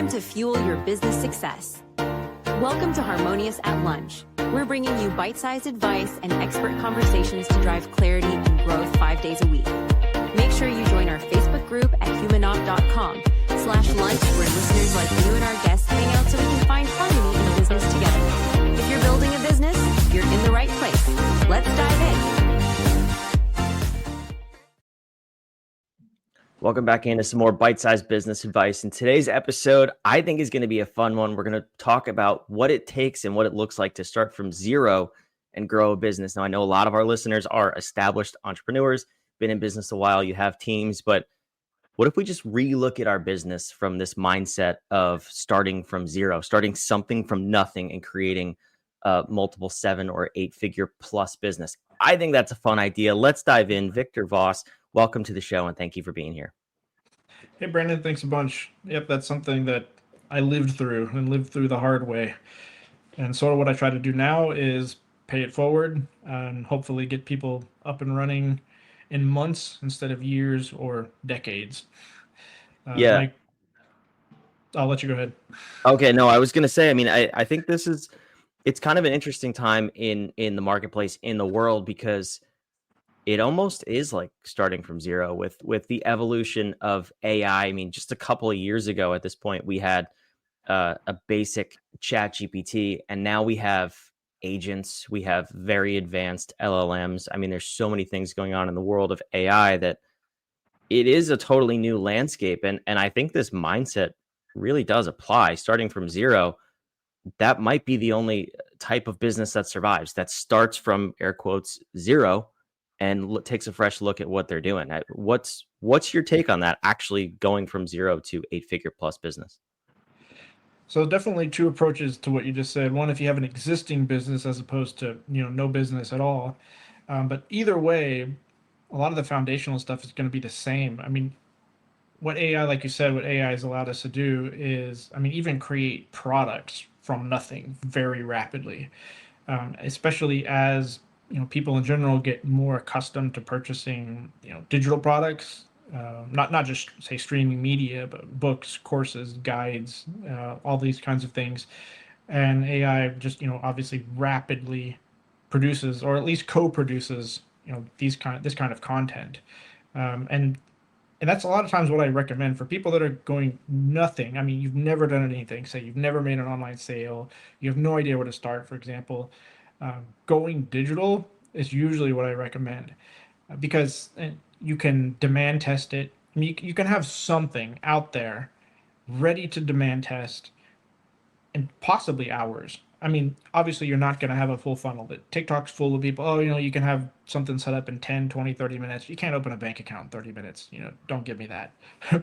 time to fuel your business success. Welcome to Harmonious at Lunch. We're bringing you bite-sized advice and expert conversations to drive clarity and growth 5 days a week. Make sure you join our Facebook group at humanopt.com/lunch, where listeners like you and our guests hang out so we can find harmony in business together. If you're building a business, you're in the right place. Let's dive in. Welcome back into some more bite-sized business advice. And today's episode, I think, is going to be a fun one. We're going to talk about what it takes and what it looks like to start from zero and grow a business. Now, I know a lot of our listeners are established entrepreneurs, been in business a while, you have teams, but what if we just relook at our business from this mindset of starting from zero, starting something from nothing and creating a multiple 7 or 8 figure plus business? I think that's a fun idea. Let's dive in. Victor Vauss, welcome to the show, and thank you for being here. Hey, Brandon, thanks a bunch. Yep, that's something that I lived through the hard way. And sort of what I try to do now is pay it forward and hopefully get people up and running in months instead of years or decades. Yeah. I'll let you go ahead. Okay, no, I was going to say, I think it's kind of an interesting time in the marketplace, in the world, because it almost is like starting from zero with the evolution of AI. I mean, just a couple of years ago at this point, we had a basic chat GPT, and now we have agents, we have very advanced LLMs. I mean, there's so many things going on in the world of AI that it is a totally new landscape. And I think this mindset really does apply. Starting from zero, that might be the only type of business that survives, that starts from, air quotes, zero, and takes a fresh look at what they're doing. What's your take on that, actually going from zero to 8-figure plus business? So definitely two approaches to what you just said. One, if you have an existing business as opposed to, no business at all. But either way, a lot of the foundational stuff is going to be the same. I mean, what AI, like you said, what AI has allowed us to do is, even create products from nothing very rapidly, especially as people in general get more accustomed to purchasing, digital products, not just say streaming media, but books, courses, guides, all these kinds of things. And AI just, obviously rapidly produces, or at least co-produces, this kind of content. And that's a lot of times what I recommend for people that are going nothing. I mean, you've never done anything. Say you've never made an online sale. You have no idea where to start, for example. Going digital is usually what I recommend, because you can demand test it. I mean, you can have something out there ready to demand test in possibly hours. I mean, obviously you're not going to have a full funnel, but TikTok's full of people. Oh, you can have something set up in 10, 20, 30 minutes. You can't open a bank account in 30 minutes. Don't give me that.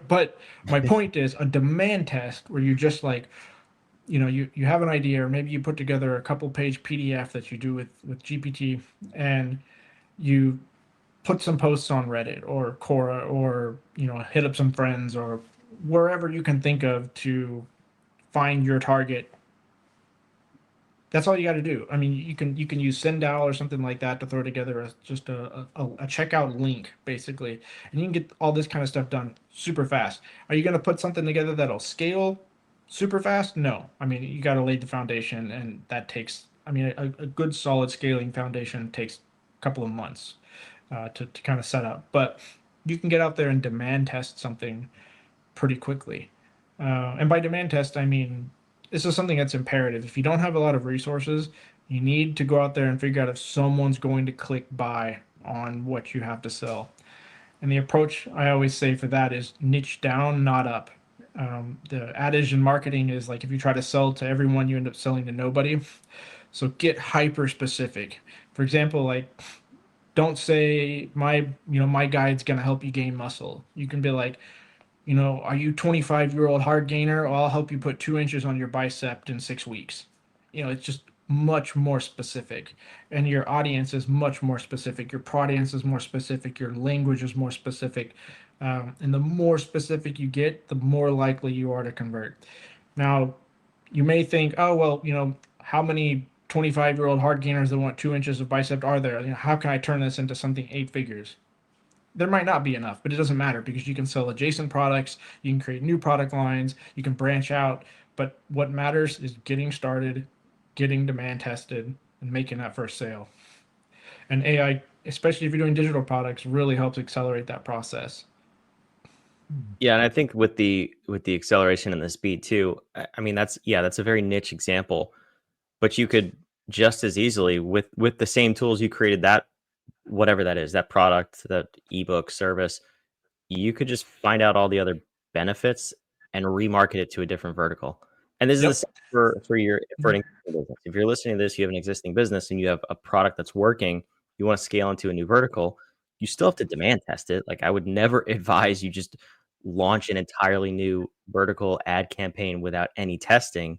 But my point is a demand test where you just like, you have an idea, or maybe you put together a couple page PDF that you do with GPT, and you put some posts on Reddit or Quora, or, hit up some friends or wherever you can think of to find your target. That's all you got to do. I mean, you can use Sendow or something like that to throw together just a checkout link, basically, and you can get all this kind of stuff done super fast. Are you going to put something together that'll scale super fast? No. I mean, you got to lay the foundation, and that takes, a good solid scaling foundation takes a couple of months to kind of set up. But you can get out there and demand test something pretty quickly. And by demand test, I mean, this is something that's imperative. If you don't have a lot of resources, you need to go out there and figure out if someone's going to click buy on what you have to sell. And the approach I always say for that is niche down, not up. The adage in marketing is like, if you try to sell to everyone, you end up selling to nobody. So get hyper specific. For example, like, don't say my guide's going to help you gain muscle. You can be like, are you 25-year-old hard gainer? Well, I'll help you put 2 inches on your bicep in 6 weeks. It's just much more specific, and your audience is much more specific. Your audience is more specific. Your language is more specific. And the more specific you get, the more likely you are to convert. Now, you may think, oh, well, how many 25-year-old hard gainers that want 2 inches of bicep are there? How can I turn this into something 8 figures? there might not be enough, but it doesn't matter because you can sell adjacent products, you can create new product lines, you can branch out. But what matters is getting started, getting demand tested, and making that first sale. And AI, especially if you're doing digital products, really helps accelerate that process. Yeah, and I think with the acceleration and the speed too, I mean that's a very niche example, but you could just as easily with the same tools you created that whatever that is, that product, that ebook service, you could just find out all the other benefits and remarket it to a different vertical. And this is the Yep. same for an existing business. If you're listening to this, you have an existing business and you have a product that's working, you want to scale into a new vertical, you still have to demand test it. Like I would never advise you just launch an entirely new vertical ad campaign without any testing.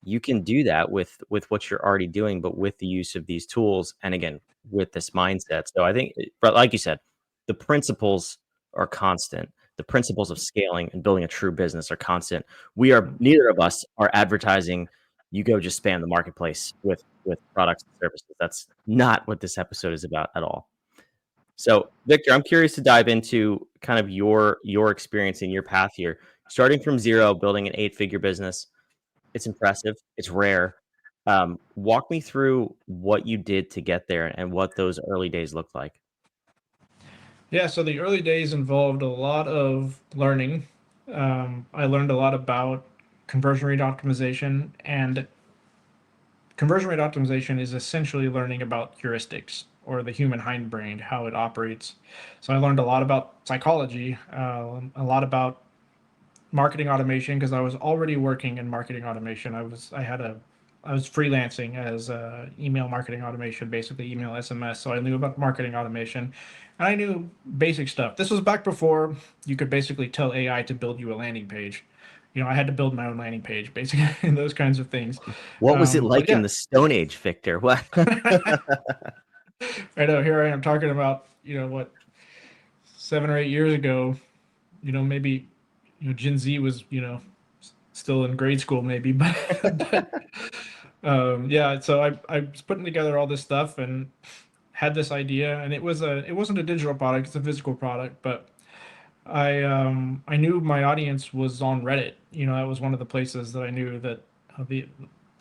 You can do that with what you're already doing, but with the use of these tools and again with this mindset. So I think, but like you said, the principles are constant. The principles of scaling and building a true business are constant. We are neither of us are advertising. You go just spam the marketplace with products and services. That's not what this episode is about at all. So, Victor, I'm curious to dive into kind of your experience and your path here, starting from zero, building an 8-figure business. It's impressive. It's rare. Walk me through what you did to get there and what those early days looked like. Yeah, so the early days involved a lot of learning. I learned a lot about conversion rate optimization, and conversion rate optimization is essentially learning about heuristics or the human hindbrain, how it operates. So I learned a lot about psychology, a lot about marketing automation because I was already working in marketing automation. I was freelancing as email marketing automation, basically email SMS. So I knew about marketing automation, and I knew basic stuff. This was back before you could basically tell AI to build you a landing page. You know, I had to build my own landing page, basically, and those kinds of things. What was it But like in yeah, the Stone Age, Victor? What? I know here I am talking about what 7 or 8 years ago. Maybe Gen Z was still in grade school maybe, but but yeah. So I was putting together all this stuff and had this idea, and it wasn't a digital product; it's a physical product. But I knew my audience was on Reddit. That was one of the places that I knew that the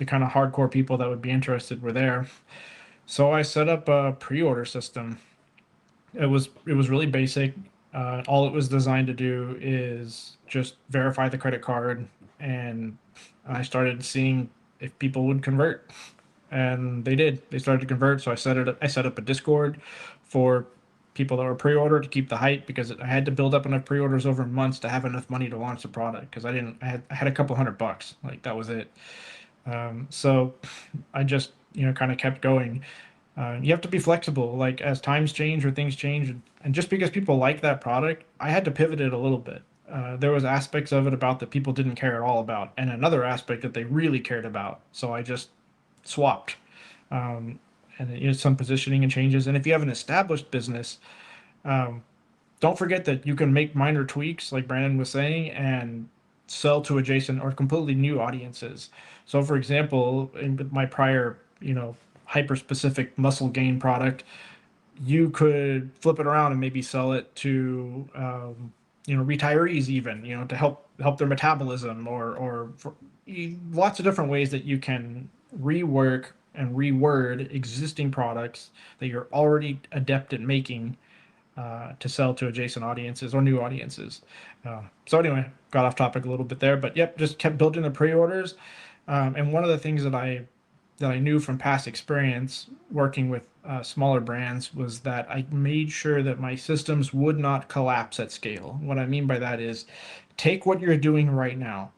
kind of hardcore people that would be interested were there. So I set up a pre-order system. It was really basic. All it was designed to do is just verify the credit card, and I started seeing if people would convert, and they did. They started to convert. So I set up a Discord for people that were pre-order to keep the hype because I had to build up enough pre-orders over months to have enough money to launch the product because I didn't. I had a couple $100, like that was it. So I just kind of kept going. You have to be flexible. Like as times change or things change, and just because people like that product, I had to pivot it a little bit. There was aspects of it about that people didn't care at all about, and another aspect that they really cared about. So I just swapped, um, and some positioning and changes. And if you have an established business, um, don't forget that you can make minor tweaks, like Brandon was saying, and sell to adjacent or completely new audiences. So, for example, in my prior, hyper specific muscle gain product, you could flip it around and maybe sell it to, retirees, even, to help their metabolism, or for lots of different ways that you can rework and reword existing products that you're already adept at making to sell to adjacent audiences or new audiences. So anyway, got off topic a little bit there, but yep, just kept building the pre-orders. And one of the things that I knew from past experience working with smaller brands was that I made sure that my systems would not collapse at scale. What I mean by that is take what you're doing right now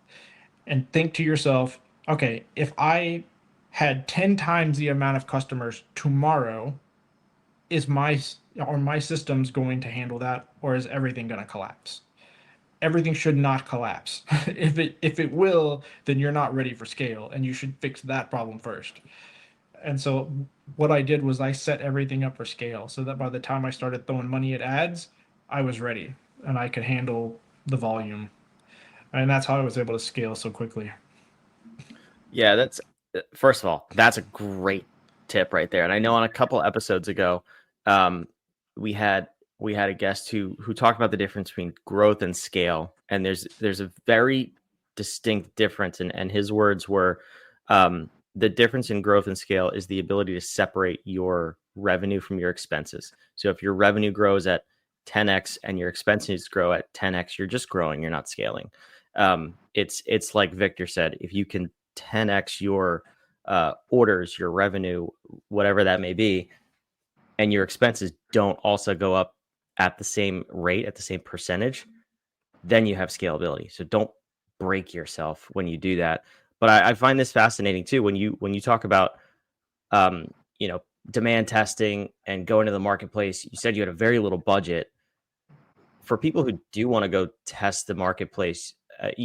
and think to yourself, okay, if I had 10 times the amount of customers tomorrow, is my systems going to handle that, or is everything going to collapse? Everything should not collapse. If it will, then you're not ready for scale, and you should fix that problem first. And so what I did was I set everything up for scale so that by the time I started throwing money at ads, I was ready and I could handle the volume. And that's how I was able to scale so quickly. Yeah, that's first of all, that's a great tip right there. And I know on a couple episodes ago, um, we had we had a guest who talked about the difference between growth and scale, and there's a very distinct difference, and his words were, the difference in growth and scale is the ability to separate your revenue from your expenses. So if your revenue grows at 10x and your expenses grow at 10x, you're just growing, you're not scaling. It's like Victor said, if you can 10x your orders, your revenue, whatever that may be, and your expenses don't also go up at the same rate, at the same percentage, then you have scalability. So don't break yourself when you do that. But I find this fascinating too when you talk about you know, demand testing and going to the marketplace. You said you had a very little budget. For people who do want to go test the marketplace,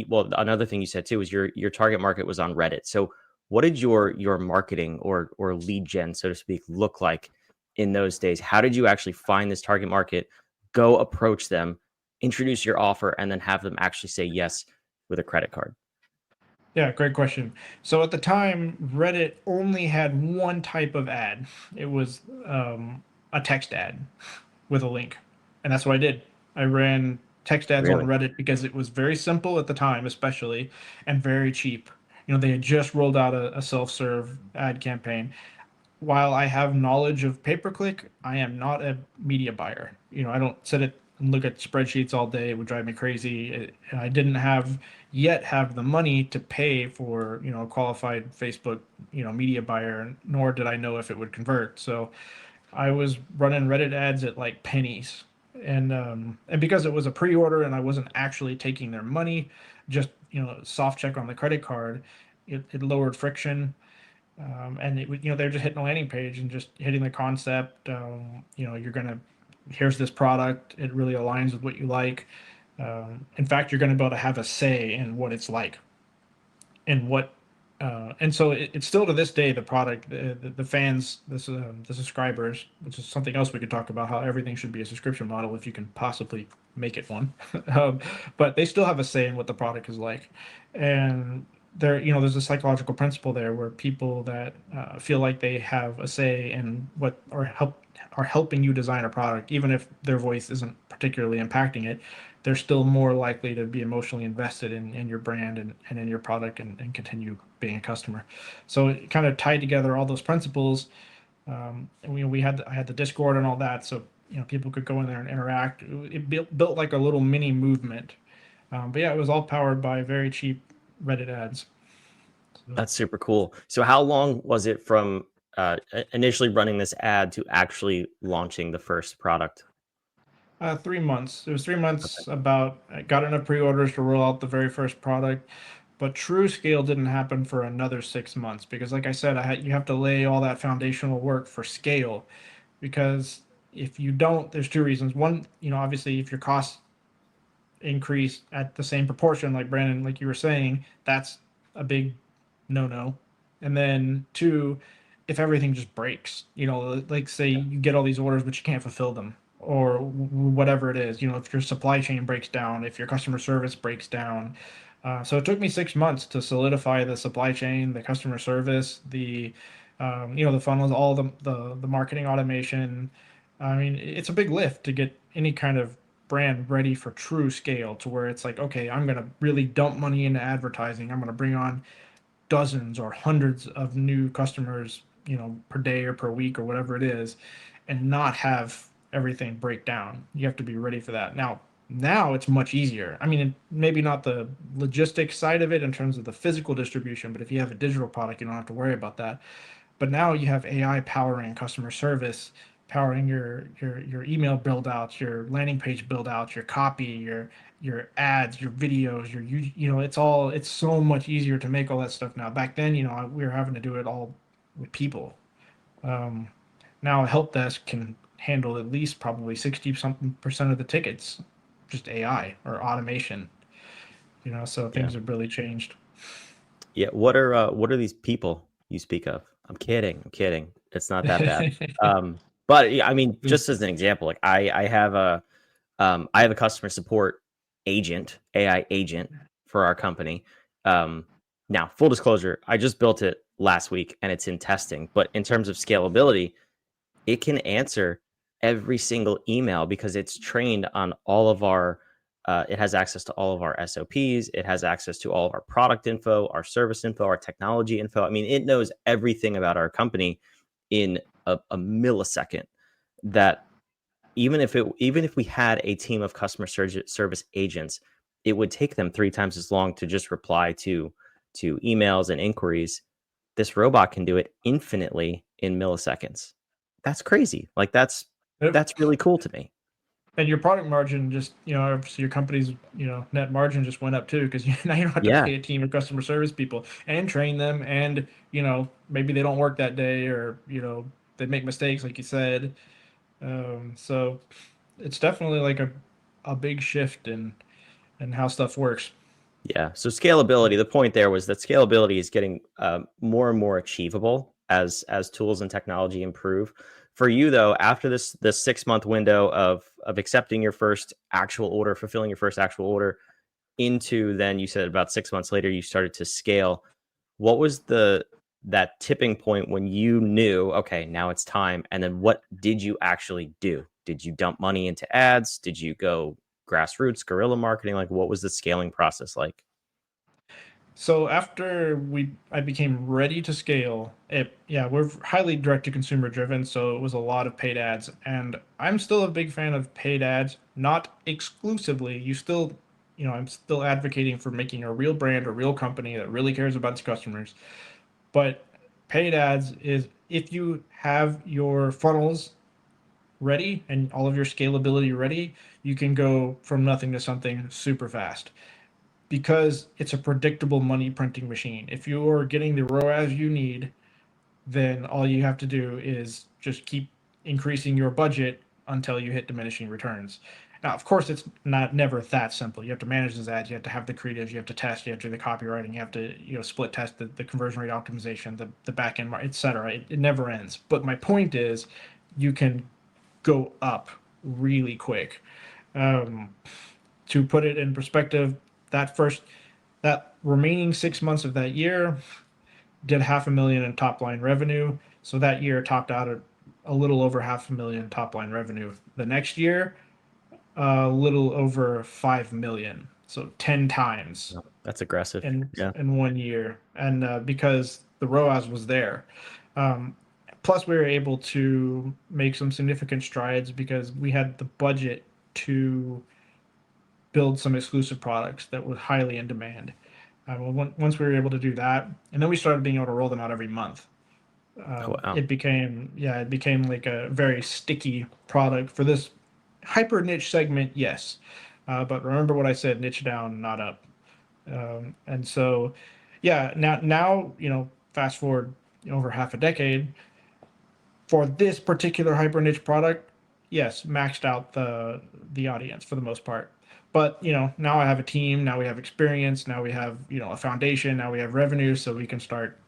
well, another thing you said too is your target market was on Reddit. So what did your marketing or lead gen, so to speak, look like in those days? How did you actually find this target market, go approach them, introduce your offer, and then have them actually say yes with a credit card? Yeah, great question. So at the time, Reddit only had one type of ad. It was a text ad with a link, and that's what I did. I ran text ads on Really? Reddit because it was very simple at the time, especially, and very cheap. They had just rolled out a self-serve ad campaign. While I have knowledge of pay-per-click, I am not a media buyer. I don't sit at and look at spreadsheets all day. It would drive me crazy. I didn't have the money to pay for, a qualified Facebook, media buyer, nor did I know if it would convert. So I was running Reddit ads at like pennies. And because it was a pre-order and I wasn't actually taking their money, just, soft check on the credit card, it lowered friction. And they're just hitting a landing page and just hitting the concept. Here's this product. It really aligns with what you like. In fact, you're going to be able to have a say in what it's like and and so it's still to this day, the product, the fans, the subscribers, which is something else we could talk about, how everything should be a subscription model if you can possibly make it one. um, but they still have a say in what the product is like. And there's a psychological principle there where people that feel like they have a say in what are helping you design a product, even if their voice isn't particularly impacting it, they're still more likely to be emotionally invested in your brand and in your product and continue being a customer. So it kind of tied together all those principles. And I had the Discord and all that, so people could go in there and interact. It built like a little mini movement. But yeah, it was all powered by very cheap Reddit ads. So, That's super cool. So how long was it from initially running this ad to actually launching the first product? 3 months. It was 3 months. Okay. I got enough pre-orders to roll out the very first product, but true scale didn't happen for another 6 months because, like I said, you have to lay all that foundational work for scale. Because if you don't, there's two reasons. One, obviously, if your costs increase at the same proportion, like Brandon, like you were saying, that's a big no-no. And then two, if everything just breaks, like say you get all these orders but you can't fulfill them, or whatever it is, if your supply chain breaks down, if your customer service breaks down. So it took me 6 months to solidify the supply chain, the customer service, the funnels, all the marketing automation. I mean, it's a big lift to get any kind of brand ready for true scale, to where it's like, okay, I'm going to really dump money into advertising. I'm going to bring on dozens or hundreds of new customers, per day or per week or whatever it is, and not have everything break down. You have to be ready for that. Now it's much easier. I mean, maybe not the logistics side of it in terms of the physical distribution, but if you have a digital product, you don't have to worry about that. But now you have AI powering customer service, powering your email build outs, your landing page build outs, your copy, your ads, your videos, it's so much easier to make all that stuff now. Back then, we were having to do it all with people. Um, Now a help desk can handle at least probably 60 something percent of the tickets, just AI or automation. So Yeah. things have really changed. Yeah. What are these people you speak of? I'm kidding. I'm kidding. It's not that bad. But yeah, I mean, just as an example, like I have a customer support agent, AI agent for our company. Now, full disclosure, I just built it last week and it's in testing. But in terms of scalability, it can answer every single email because it's trained on all of our, it has access to all of our SOPs. It has access to all of our product info, our service info, our technology info. I mean, it knows everything about our company in a millisecond. That even if we had a team of customer service agents, it would take them 3 times as long to just reply to emails and inquiries. This robot can do it infinitely in milliseconds. That's crazy. Like that's really cool to me. And your product margin just, obviously your company's, net margin just went up too, because now you don't have to Yeah. pay a team of customer service people and train them. And, maybe they don't work that day, or, they make mistakes, like you said. So it's definitely like a big shift in how stuff works. Yeah. So scalability, the point there was that scalability is getting more and more achievable as tools and technology improve. For you though, after this 6-month window of accepting your first actual order, fulfilling your first actual order, into then you said about 6 months later you started to scale. What was that tipping point when you knew, okay, now it's time? And then what did you actually do? Did you dump money into ads? Did you go grassroots, guerrilla marketing? Like, what was the scaling process like? So after I became ready to scale, we're highly direct to consumer driven, so it was a lot of paid ads, and I'm still a big fan of paid ads, not exclusively. I'm still advocating for making a real brand, a real company that really cares about its customers. But paid ads is if you have your funnels ready and all of your scalability ready, you can go from nothing to something super fast because it's a predictable money printing machine. If you're getting the ROAS you need, then all you have to do is just keep increasing your budget until you hit diminishing returns. Now, of course, it's not never that simple. You have to manage those ads. You have to have the creatives. You have to test. You have to do the copywriting. You have to split test the conversion rate optimization, the back end, etc. It never ends. But my point is, you can go up really quick. Um, to put it in perspective, that remaining 6 months of that year did 500,000 in top line revenue. So that year topped out at a little over 500,000 top line revenue. The next year, a little over 5 million. So 10 times That's aggressive. Yeah. in 1 year, and because the ROAS was there. Um, Plus, we were able to make some significant strides because we had the budget to build some exclusive products that were highly in demand. Once we were able to do that, and then we started being able to roll them out every month. Oh, wow. It became like a very sticky product for this hyper niche segment. Yes, but remember what I said: niche down, not up. And so, yeah, now fast forward over half a decade for this particular hyper niche product. Yes, maxed out the audience for the most part. But now I have a team. Now we have experience. Now we have a foundation. Now we have revenue, so we can start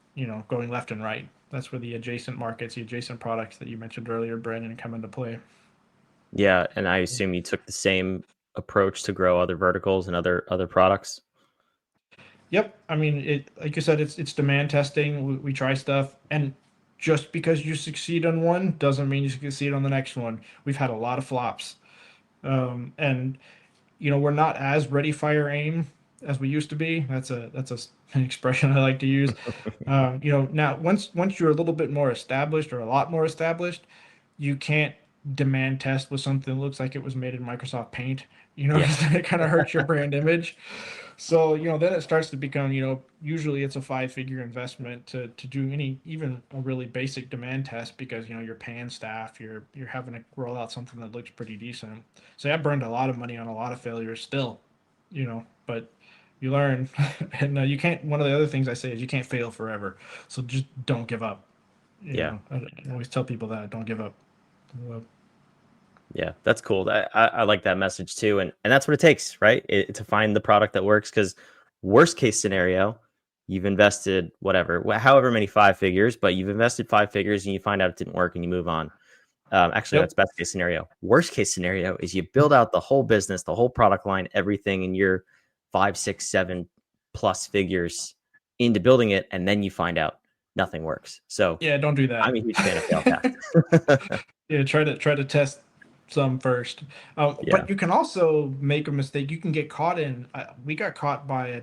going left and right. That's where the adjacent markets, the adjacent products that you mentioned earlier, Brandon, come into play. Yeah, and I assume you took the same approach to grow other verticals and other products. Yep. I mean, it like you said, it's demand testing. We try stuff, and just because you succeed on one doesn't mean you succeed on the next one. We've had a lot of flops, and we're not as ready, fire, aim as we used to be. An expression I like to use. Now once you're a little bit more established or a lot more established, you can't demand test with something that looks like it was made in Microsoft Paint. Yeah. It kind of hurts your brand image. So, then it starts to become, usually it's a 5-figure investment to do even a really basic demand test because, you're paying staff, you're having to roll out something that looks pretty decent. So I burned a lot of money on a lot of failures still, but you learn. And you can't, one of the other things I say is you can't fail forever. So just don't give up. Yeah. I always tell people that don't give up. Yeah, that's cool. I like that message too, and that's what it takes, right? To find the product that works. Because worst case scenario, you've invested however many 5 figures, but you've invested 5 figures and you find out it didn't work and you move on. Actually, Yep. that's best case scenario. Worst case scenario is you build out the whole business, the whole product line, everything, and you're 5, 6, 7+ figures into building it, and then you find out nothing works. So Yeah, don't do that. I'm a huge fan of fail fast. Yeah, try to test some first. Yeah. But you can also make a mistake. You can get caught in. We got caught by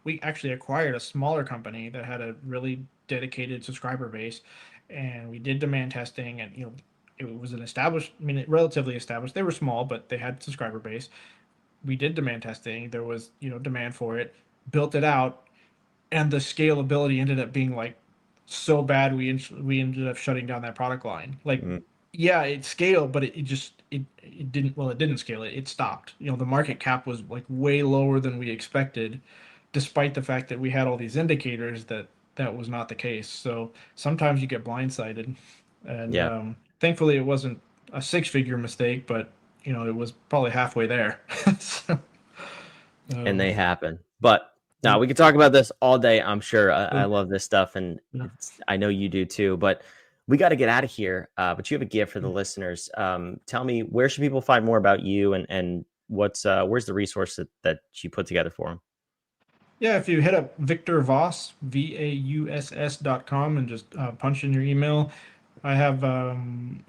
we actually acquired a smaller company that had a really dedicated subscriber base, and we did demand testing, and it was an established. I mean, relatively established. They were small, but they had subscriber base. We did demand testing. There was demand for it. Built it out, and the scalability ended up being like so bad we ended up shutting down that product line. Like, Mm. yeah, it scaled, but it didn't, well, it didn't scale. It stopped. The market cap was like way lower than we expected, despite the fact that we had all these indicators that that was not the case. So sometimes you get blindsided, and Yeah. thankfully it wasn't a six-figure mistake, but it was probably halfway there. So, And they um, happen. But now we could talk about this all day. I'm sure. I so, love this stuff, and yeah. I know you do too. But we got to get out of here. But you have a gift for the listeners. Tell me, where should people find more about you, and where's the resource that you put together for them? Yeah, if you hit up Victor Vauss, VAUSS.com, and just punch in your email, I have a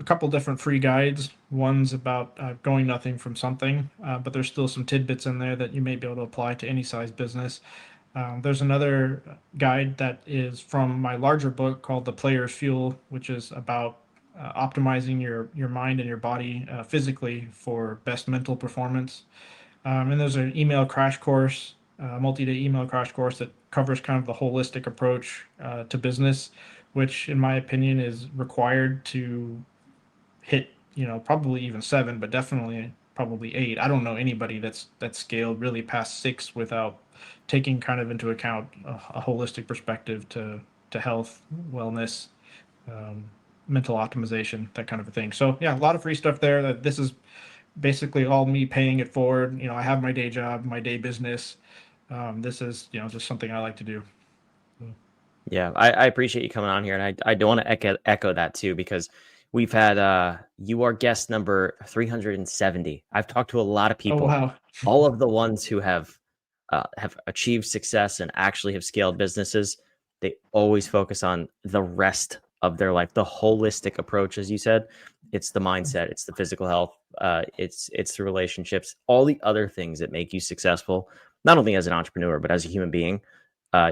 couple different free guides. One's about going nothing from something, but there's still some tidbits in there that you may be able to apply to any size business. There's another guide that is from my larger book called The Player's Fuel, which is about optimizing your mind and your body physically for best mental performance. And there's an email crash course, multi-day email crash course that covers kind of the holistic approach to business, which, in my opinion, is required to hit, probably even seven, but definitely probably eight. I don't know anybody that's scaled really past six without taking kind of into account a holistic perspective to health, wellness, um, mental optimization, that kind of a thing. So yeah, a lot of free stuff there. That this is basically all me paying it forward. I have my day job, my day business. This is just something I like to do. Yeah, I appreciate you coming on here, and I do want to echo that too, because we've had you are guest number 370. I've talked to a lot of Oh people, wow. all of the ones who have achieved success and actually have scaled businesses. They always focus on the rest of their life, the holistic approach, as you said. It's the mindset, it's the physical health, it's the relationships, all the other things that make you successful, not only as an entrepreneur but as a human being.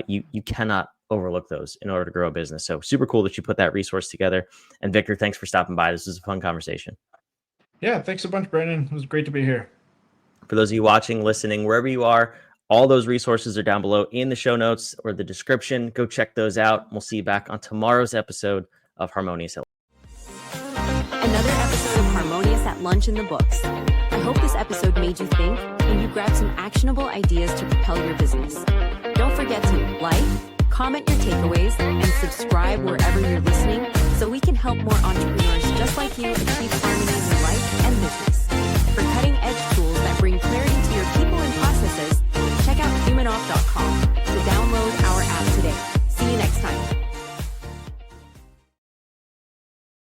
You cannot overlook those in order to grow a business. So super cool that you put that resource together. And Victor, thanks for stopping by. This was a fun conversation. Yeah, thanks a bunch, Brandon. It was great to be here. For those of you watching, listening, wherever you are, all those resources are down below in the show notes or the description. Go check those out. We'll see you back on tomorrow's episode of Harmonious. Another episode of Harmonious at Lunch in the books. I hope this episode made you think and you grabbed some actionable ideas to propel your business. Don't forget to like, comment your takeaways, and subscribe wherever you're listening so we can help more entrepreneurs just like you achieve harmony in your life and business.